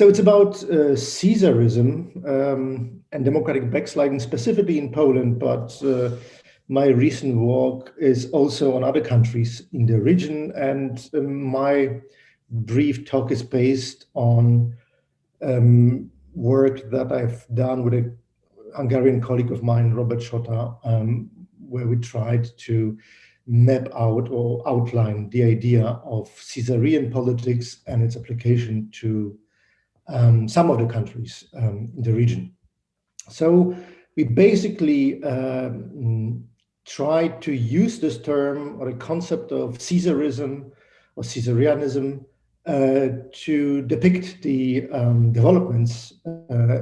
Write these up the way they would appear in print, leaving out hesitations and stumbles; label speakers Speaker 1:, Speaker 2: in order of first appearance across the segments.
Speaker 1: So it's about Caesarism and democratic backsliding, specifically in Poland, but my recent work is also on other countries in the region, and my brief talk is based on work that I've done with a Hungarian colleague of mine, Robert Schotter, where we tried to map out or outline the idea of Caesarean politics and its application to some of the countries in the region. So we basically tried to use this term or the concept of Caesarism or Caesarianism to depict the developments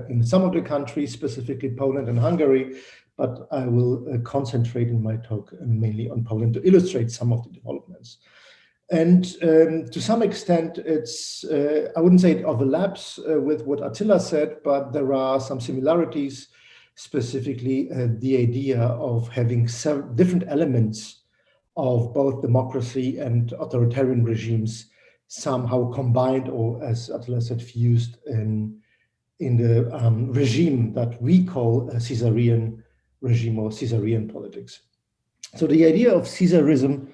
Speaker 1: in some of the countries, specifically Poland and Hungary, but I will concentrate in my talk mainly on Poland to illustrate some of the developments. And to some extent, it's, I wouldn't say it overlaps with what Attila said, but there are some similarities, specifically the idea of having different elements of both democracy and authoritarian regimes somehow combined, or as Attila said, fused in the regime that we call a Caesarean regime or Caesarean politics. So the idea of Caesarism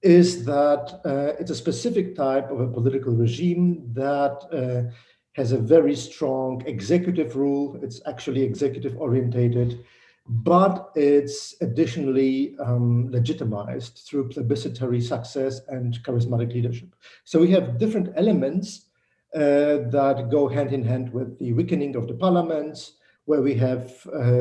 Speaker 1: is that it's a specific type of a political regime that has a very strong executive rule. It's actually executive orientated, but it's additionally legitimized through plebiscitary success and charismatic leadership. So we have different elements that go hand in hand with the weakening of the parliaments, where we have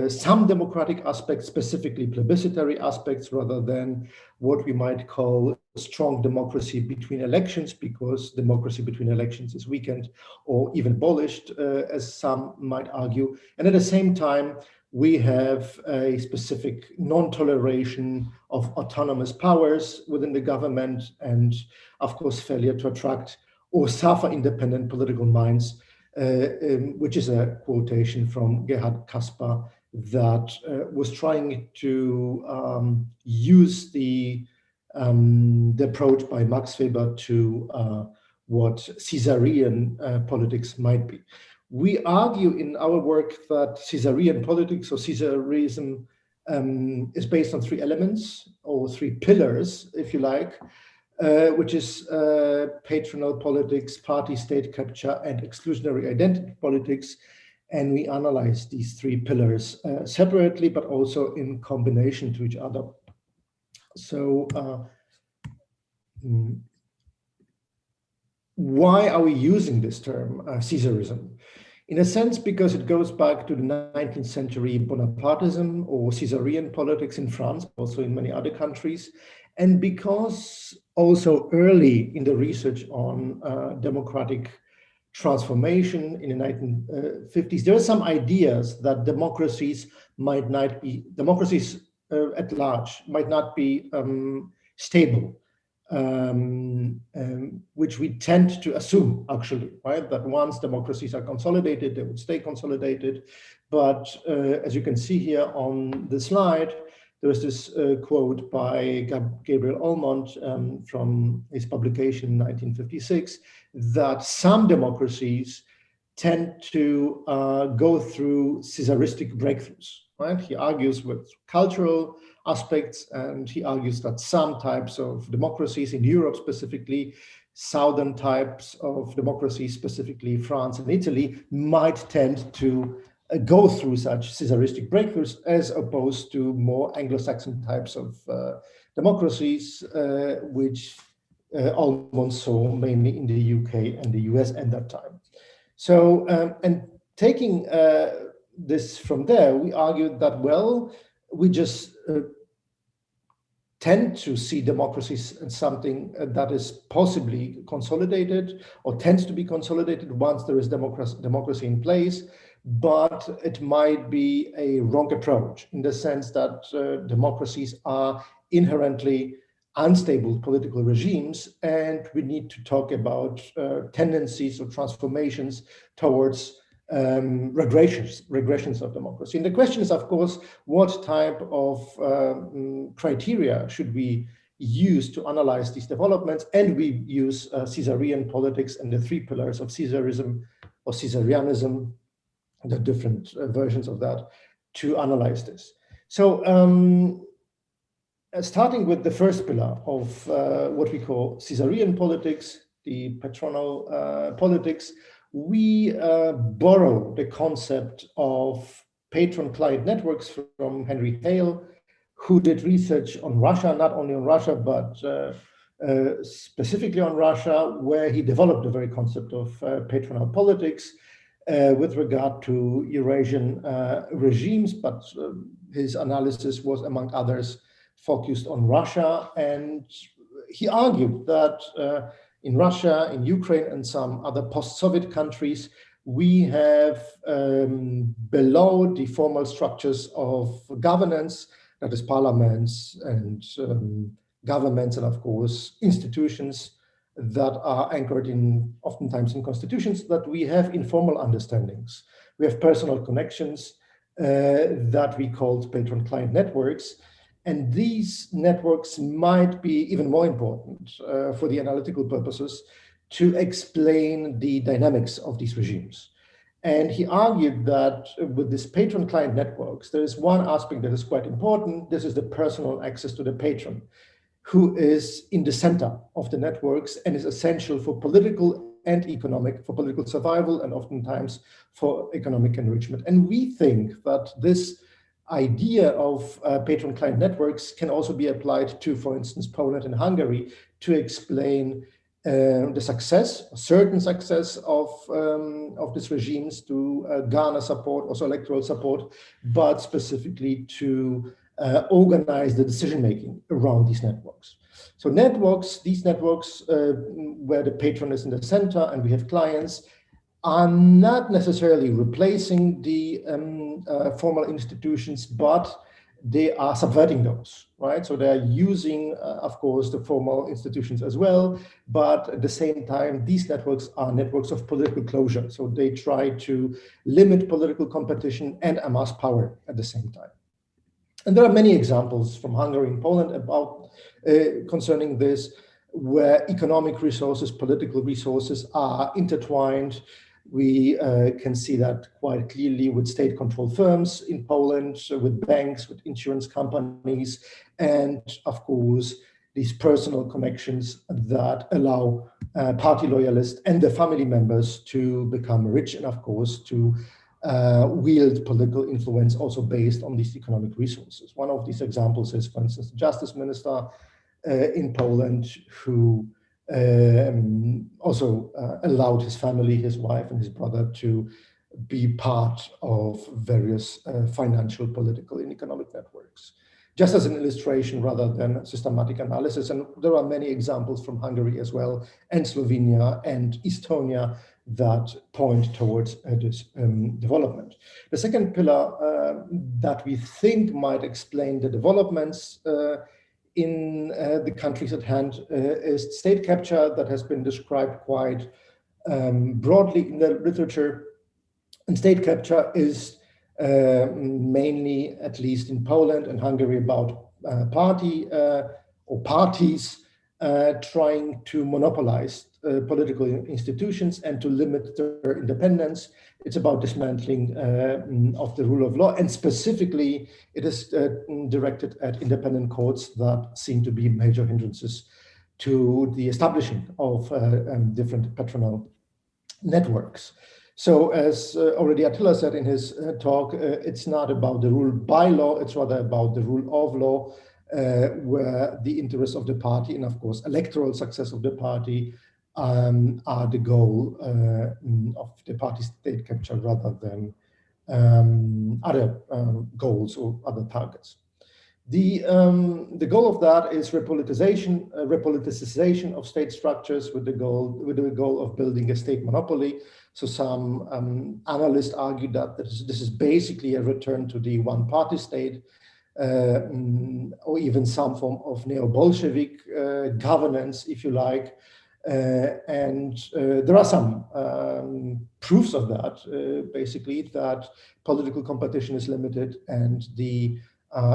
Speaker 1: some democratic aspects, specifically plebiscitary aspects, rather than what we might call strong democracy between elections, because democracy between elections is weakened or even abolished, as some might argue. And at the same time, we have a specific non-toleration of autonomous powers within the government, and of course, failure to attract or suffer independent political minds, which is a quotation from Gerhard Caspar that was trying to use the approach by Max Weber to what Caesarean politics might be. We argue in our work that Caesarean politics or Caesarism is based on three elements or three pillars, if you like, which is patronal politics, party-state capture, and exclusionary identity politics. And we analyze these three pillars separately, but also in combination to each other. So why are we using this term, Caesarism? In a sense, because it goes back to the 19th century Bonapartism or Caesarean politics in France, also in many other countries, and because also early in the research on democratic transformation in the 1950s, there are some ideas that democracies might not be, democracies at large might not be stable, which we tend to assume, actually, right? That once democracies are consolidated, they would stay consolidated. But as you can see here on the slide, there's this quote by Gabriel Allmont from his publication in 1956, that some democracies tend to go through Caesaristic breakthroughs, right? He argues with cultural aspects, and he argues that some types of democracies in Europe, specifically southern types of democracies, specifically France and Italy, might tend to go through such Caesaristic breakthroughs as opposed to more Anglo-Saxon types of democracies, which Allmont saw mainly in the UK and the US at that time. So, and taking this from there, we argued that, well, we just tend to see democracies as something that is possibly consolidated or tends to be consolidated once there is democracy in place, but it might be a wrong approach in the sense that democracies are inherently unstable political regimes, and we need to talk about tendencies or transformations towards regressions of democracy. And the question is, of course, what type of criteria should we use to analyze these developments? And we use Caesarean politics and the three pillars of Caesarism or Caesarism, the different versions of that, to analyze this. So starting with the first pillar of what we call Caesarian politics, the patronal politics, we borrow the concept of patron-client networks from Henry Hale, who did research on Russia, not only on Russia, but specifically on Russia, where he developed the very concept of patronal politics with regard to Eurasian regimes, but his analysis was, among others, focused on Russia. And he argued that in Russia, in Ukraine, and some other post-Soviet countries, we have below the formal structures of governance, that is parliaments and governments, and of course institutions that are anchored in oftentimes in constitutions, that we have informal understandings. We have personal connections that we call patron-client networks. And these networks might be even more important for the analytical purposes to explain the dynamics of these regimes. And he argued that with these patron-client networks, there is one aspect that is quite important. This is the personal access to the patron, who is in the center of the networks and is essential for political and economic, for political survival, and oftentimes for economic enrichment. And we think that this idea of patron-client networks can also be applied to, for instance, Poland and Hungary, to explain the success, certain success of these regimes to garner support, also electoral support, but specifically to organize the decision-making around these networks. So networks, these networks where the patron is in the center and we have clients, are not necessarily replacing the formal institutions, but they are subverting those, right? So they're using, of course, the formal institutions as well, but at the same time, these networks are networks of political closure. So they try to limit political competition and amass power at the same time. And there are many examples from Hungary and Poland about concerning this, where economic resources, political resources are intertwined. We can see that quite clearly with state-controlled firms in Poland, with banks, with insurance companies, and of course, these personal connections that allow party loyalists and their family members to become rich, and of course, to wield political influence also based on these economic resources. One of these examples is, for instance, the justice minister in Poland, who also allowed his family, his wife and his brother, to be part of various financial, political, and economic networks. Just as an illustration rather than systematic analysis. And there are many examples from Hungary as well, and Slovenia and Estonia that point towards this development. The second pillar that we think might explain the developments in the countries at hand is state capture, that has been described quite broadly in the literature. And state capture is mainly, at least in Poland and Hungary, about parties trying to monopolize political institutions and to limit their independence. It's about dismantling of the rule of law, and specifically it is directed at independent courts that seem to be major hindrances to the establishing of different patronal networks. So as already Attila said in his talk, it's not about the rule by law, it's rather about the rule of law, where the interests of the party and of course electoral success of the party are the goal of the party state capture rather than other goals or other targets. The goal of that is repoliticization of state structures with the goal of building a state monopoly. So some analysts argue that this is basically a return to the one-party state, or even some form of neo-Bolshevik governance, if you like. And there are some proofs of that, basically, that political competition is limited and the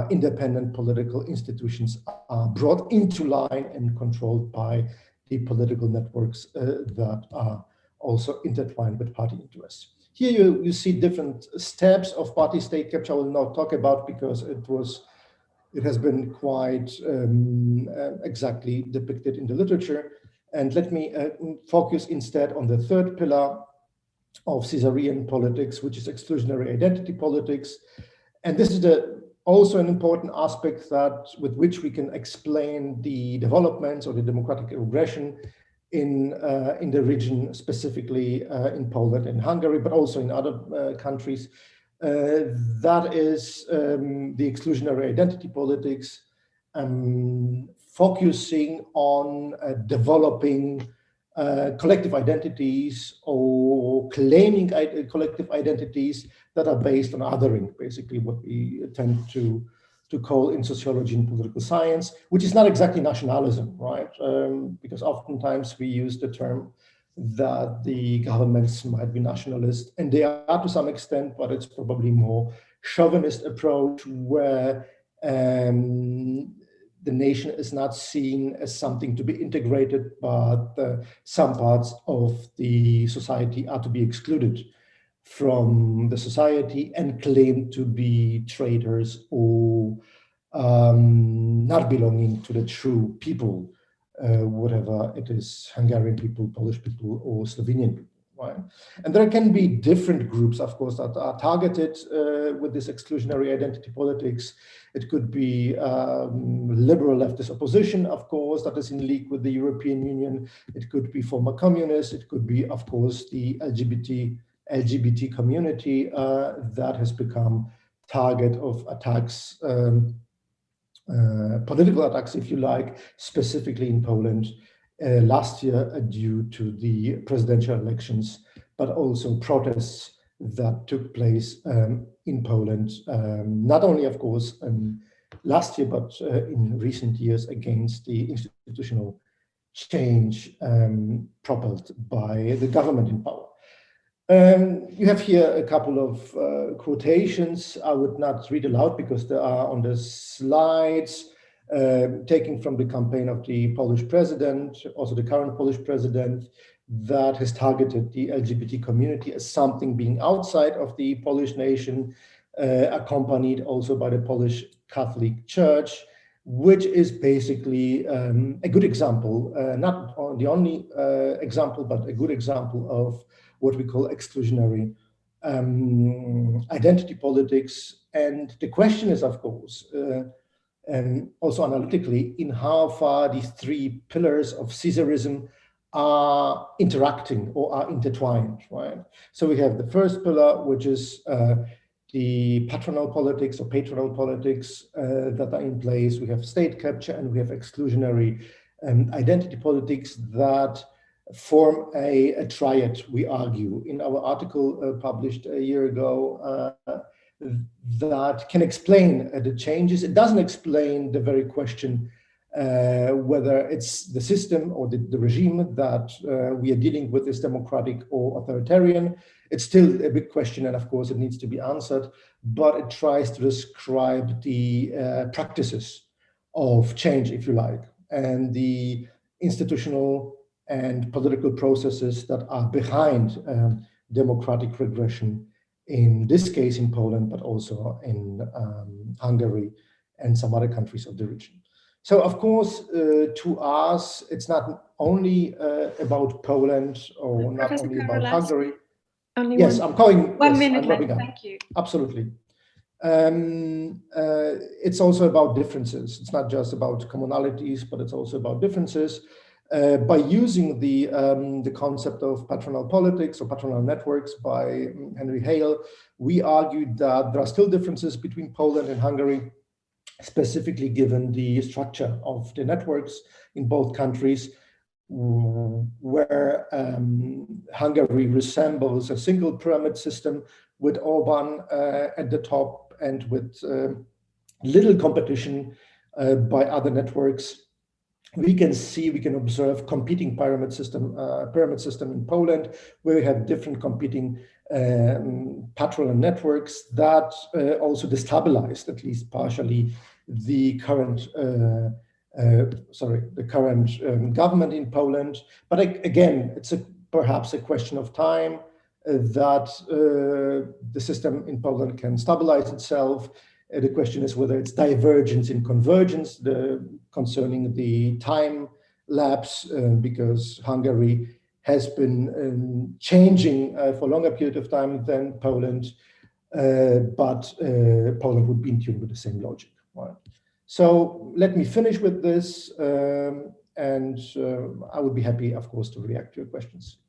Speaker 1: independent political institutions are brought into line and controlled by the political networks that are also intertwined with party interests. Here you see different steps of party-state capture. I will not talk about because it has been quite exactly depicted in the literature. And let me focus instead on the third pillar of Caesarean politics, which is exclusionary identity politics. And this is also an important aspect with which we can explain the developments or the democratic regression in the region, specifically in Poland and Hungary, but also in other countries. That is the exclusionary identity politics, focusing on developing collective identities or claiming collective identities that are based on othering, basically what we tend to call in sociology and political science, which is not exactly nationalism, right? Because oftentimes we use the term that the governments might be nationalist, and they are to some extent, but it's probably more chauvinist approach where the nation is not seen as something to be integrated, but some parts of the society are to be excluded from the society and claimed to be traitors or not belonging to the true people, whatever it is, Hungarian people, Polish people, or Slovenian people. Right? And there can be different groups, of course, that are targeted with this exclusionary identity politics. It could be liberal leftist opposition, of course, that is in league with the European Union. It could be former communists. It could be, of course, the LGBT community that has become target of attacks, political attacks, if you like, specifically in Poland last year due to the presidential elections, but also protests that took place in Poland, not only, of course, last year, but in recent years against the institutional change propelled by the government in power. You have here a couple of quotations. I would not read aloud because they are on the slides, taken from the campaign of the Polish president, also the current Polish president, that has targeted the LGBT community as something being outside of the Polish nation, accompanied also by the Polish Catholic Church, which is basically a good example, not the only example, but a good example of what we call exclusionary identity politics. And the question is, of course, and also analytically, in how far these three pillars of Caesarism are interacting or are intertwined, right? So we have the first pillar, which is the patronal politics or patronal politics that are in place. We have state capture and we have exclusionary identity politics that form a triad, we argue, in our article published a year ago, that can explain the changes. It doesn't explain the very question whether it's the system or the regime that we are dealing with is democratic or authoritarian. It's still a big question, and of course it needs to be answered, but it tries to describe the practices of change, if you like, and the institutional and political processes that are behind democratic regression, in this case in Poland, but also in Hungary and some other countries of the region. So, of course, to us, it's not only about Poland or not
Speaker 2: Professor
Speaker 1: only
Speaker 2: Karolewski,
Speaker 1: about Hungary.
Speaker 2: only
Speaker 1: Yes, I'm calling.
Speaker 2: One
Speaker 1: yes,
Speaker 2: minute
Speaker 1: I'm
Speaker 2: left.
Speaker 1: wrapping up.
Speaker 2: Thank you.
Speaker 1: Absolutely. It's also about differences. It's not just about commonalities, but it's also about differences. By using the concept of patronal politics or patronal networks by Henry Hale, we argued that there are still differences between Poland and Hungary, specifically given the structure of the networks in both countries, where Hungary resembles a single pyramid system with Orban at the top and with little competition by other networks. We can observe competing pyramid system in Poland, where we have different competing patronal networks that also destabilized, at least partially, the current government in Poland. But again, it's a perhaps a question of time that the system in Poland can stabilize itself. The question is whether it's divergence in convergence concerning the time lapse, because Hungary has been changing for a longer period of time than Poland, but Poland would be in tune with the same logic. Right? So let me finish with this, and I would be happy, of course, to react to your questions.